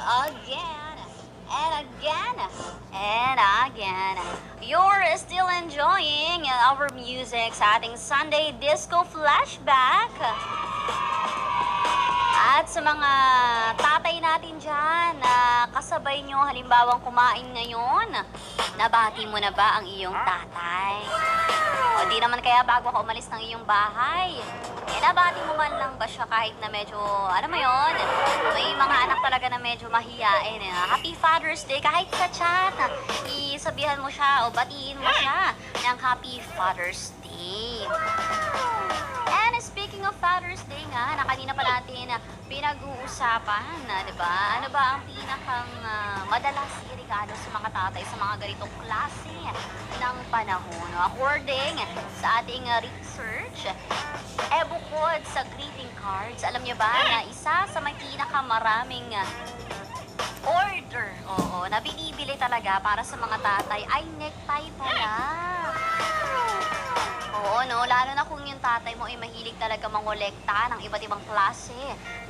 again and again and again. You're still enjoying our music sa ating Sunday Disco Flashback. At sa mga tatay natin dyan na kasabay nyo halimbawang kumain ngayon, nabati mo na ba ang iyong tatay? O di naman kaya bago ka umalis ng iyong bahay, nabati mo man lang ba siya kahit na medyo, alam mo yon, may mga anak talaga na medyo mahiyain. Happy Father's Day, kahit sa chat, isabihan mo siya o batiin mo siya ng Happy Father's Day. And speaking of Father's Day nga, na kanina pa natin pinag-uusapan, di ba? Ano ba ang pinakang madalas irigalo sa mga tatay sa mga ganitong klase ng panahon? According sa ating research, bukod sa greeting cards, alam niyo ba na isa sa may pinakamaraming order, na binibili talaga para sa mga tatay ay necktie pala. Oo, no? Lalo na kung yung tatay mo ay mahilig talaga mangolekta ng iba't ibang klase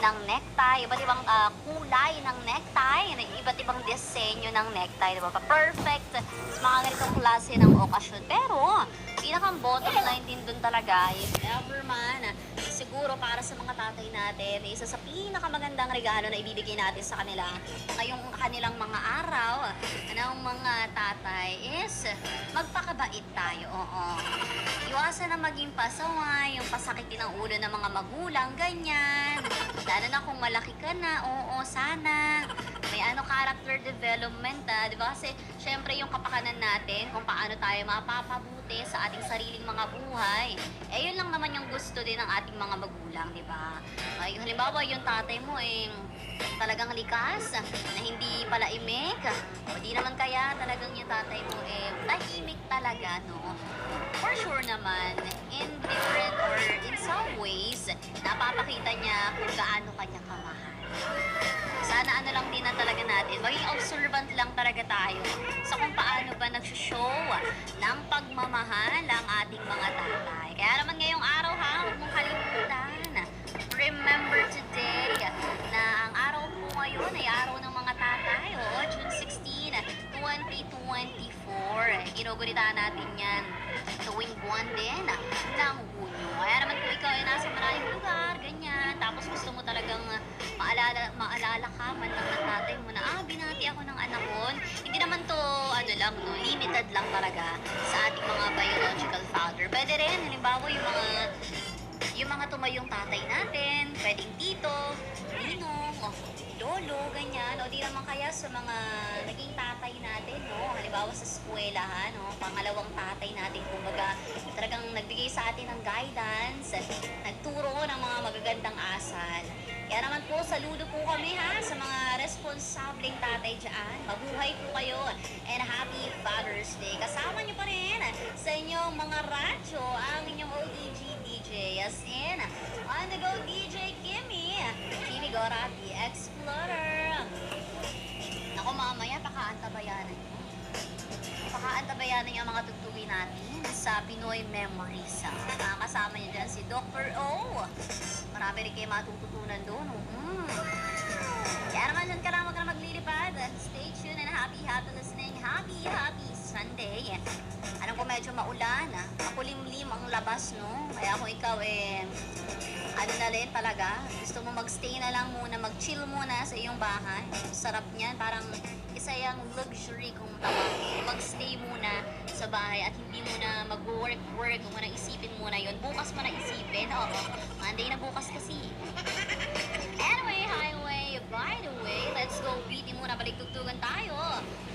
ng necktie, iba't ibang kulay ng necktie, iba't ibang disenyo ng necktie, diba? Perfect sa mga ganitong klase ng okasyon. Pero, pinakang bottom line din dun talaga, if ever man, siguro para sa mga tatay natin, isa sa pinakamagandang regalo na ibibigay natin sa kanila ngayong kanilang mga araw ng mga tatay is magpakabait tayo. Oo. Iwasan na maging pasaway, yung pasakitin ng ulo ng mga magulang, ganyan. Lalo na kung malaki ka na, sana. May character development, di ba? Kasi, syempre, yung kapakanan natin, kung paano tayo mapapabuti sa ating sariling mga buhay, yun lang naman yung gusto din ng ating mga magulang, di ba? Halimbawa, yung tatay mo, talagang likas, na hindi pala imik, o di naman kaya talagang yung tatay mo, tahimik talaga, no? For sure naman, in different or in some ways, napapakita niya kung gaano kanya kamahal. Sana ano lang din na talaga natin, maging observant lang talaga tayo sa kung paano ba nag-show ng pagmamahal ang ating mga tatay. Kaya naman ngayong araw huwag mong kalimutan. Remember today na ang araw po ngayon ay araw ng mga tatay. June 16, 2024. Ginugunita natin yan tuwing buwan din ng Hunyo. Kaya naman kung ikaw ay nasa maraming lugar, ganyan, tapos gusto mo talagang maalala ka man lang ng tatay mo na, binati ako ng anak ko. Hindi naman to, limited lang talaga sa ating mga biological father. Pwede rin, halimbawa yung mga tumayong tatay natin, pwedeng tito, ninong, lolo, ganyan. O di naman kaya sa mga naging tatay natin, no? Halimbawa sa eskwelahan, no? Pangalawang tatay natin, kumbaga, talagang nagbigay sa atin ng guidance, nagturo ng mga magagandang asal. Kaya naman po, saludo po kami sa mga responsableng tatay dyan. Mabuhay po kayo and Happy Father's Day. Kasama nyo pa rin sa inyong mga radyo ang inyong ODG DJ. As in, on the go DJ Kimmy. Kimmy Gora, the Explorer. Naku, mamaya, pakaantabayanan nyo. Pakaantabayanan nyo ang mga tugtugin natin sa Pinoy Memories. Kasama nyo dyan si Dr. O. Marami rin kayo matututunan doon. Kaya naman dyan ka lang, wag ka na maglilipad. Stay tuned and happy listening. Happy Sunday. Alam ko medyo maulan, makulimlim ang labas, no? Kaya kung ikaw na rin talaga, gusto mo magstay na lang muna, mag-chill muna sa iyong bahay. Sarap niyan, parang isa yung luxury kung tawagin. Magstay muna sa bahay at hindi mo na mag-work, kung mo na isipin muna yon. Bukas mo na isipin. Monday na bukas kasi. Anyway, highway, by the way, let's go beating muna, balik tugtugan tayo.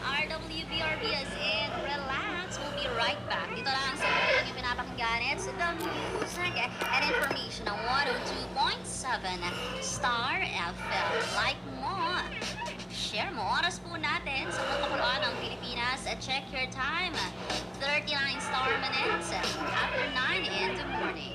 RWBRB as in relax. We'll be right back. Dito lang sa mga yung pinapakinggan. It's the music and information on 102.7 Star FM. Like mo, share mo. Oras po natin sa Kapuluan ng Pilipinas. Check your time. 39 star minutes after 9 in the morning.